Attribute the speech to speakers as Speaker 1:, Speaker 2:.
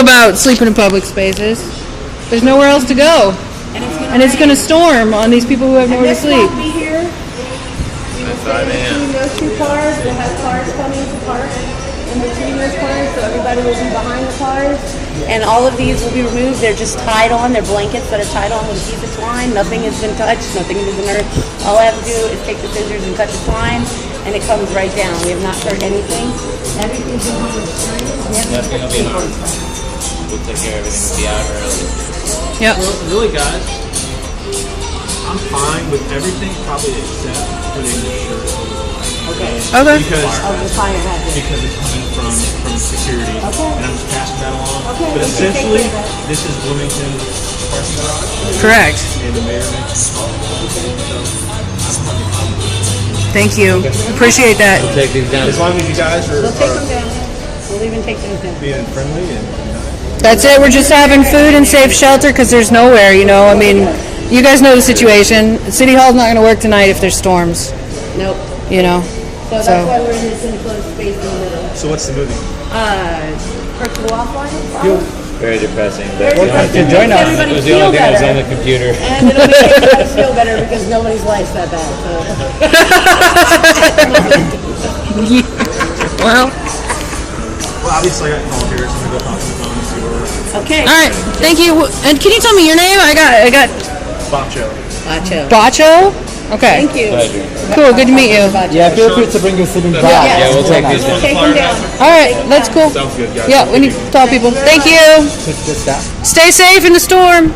Speaker 1: about sleeping in public spaces. There's nowhere else to go. And it's going to storm on these people who have nowhere to sleep.
Speaker 2: Be here. We will stay between those two cars. We'll have cars coming to park in between those cars, so everybody will be behind the cars. And all of these will be removed. They're just tied on. They're blankets that are tied on with a piece of twine. Nothing has been touched. Nothing has been hurt. All I have to do is take the scissors and cut the twine, and it comes right down. We have not hurt anything. Everything's in harm's
Speaker 3: Nothing will be harmed. We'll take care of everything. We'll be out early.
Speaker 1: Yep.
Speaker 4: Well, really, guys, I'm fine with everything, probably except putting the shirt over the light.
Speaker 1: Okay.
Speaker 4: Because it's coming from security, and I'm just passing that along.
Speaker 2: Okay.
Speaker 4: But essentially, this is Bloomington's parking garage.
Speaker 1: Correct.
Speaker 4: And the mayor makes a call.
Speaker 1: Thank you. Appreciate that.
Speaker 3: We'll take these down.
Speaker 4: As long as you guys are,
Speaker 2: We'll take them down. We'll even take them down.
Speaker 4: being friendly and
Speaker 1: That's it. We're just having food and safe shelter because there's nowhere, you know. I mean, you guys know the situation. City Hall's not going to work tonight if there's storms,
Speaker 2: Nope.
Speaker 1: you know.
Speaker 2: So that's why we're in this enclosed space in the middle.
Speaker 4: So what's the movie?
Speaker 2: Virtual offline?
Speaker 3: Very depressing.
Speaker 2: Very depressing.
Speaker 3: Join us.
Speaker 2: Everybody
Speaker 3: It was the
Speaker 2: feel
Speaker 3: only thing that was
Speaker 2: better.
Speaker 3: on the computer.
Speaker 2: And it'll make everybody feel better because nobody's life's that bad.
Speaker 1: Well,
Speaker 4: Well, obviously I got called here, so I'm going to go talk to the phone and see where we're
Speaker 2: Okay.
Speaker 1: all right. Thank you. And can you tell me your name? I got
Speaker 4: Bacho.
Speaker 2: Gotcha.
Speaker 1: Bacho. Okay.
Speaker 2: Thank you.
Speaker 3: Pleasure.
Speaker 1: Cool. Good to meet you.
Speaker 5: Yeah, feel free to bring your sleeping bag.
Speaker 3: Yeah, we'll take these down.
Speaker 2: Take them down.
Speaker 1: All right. That's cool.
Speaker 4: Sounds good, guys.
Speaker 1: Yeah, we need to tell people. Thank you.
Speaker 5: Just that.
Speaker 1: Stay safe in the storm.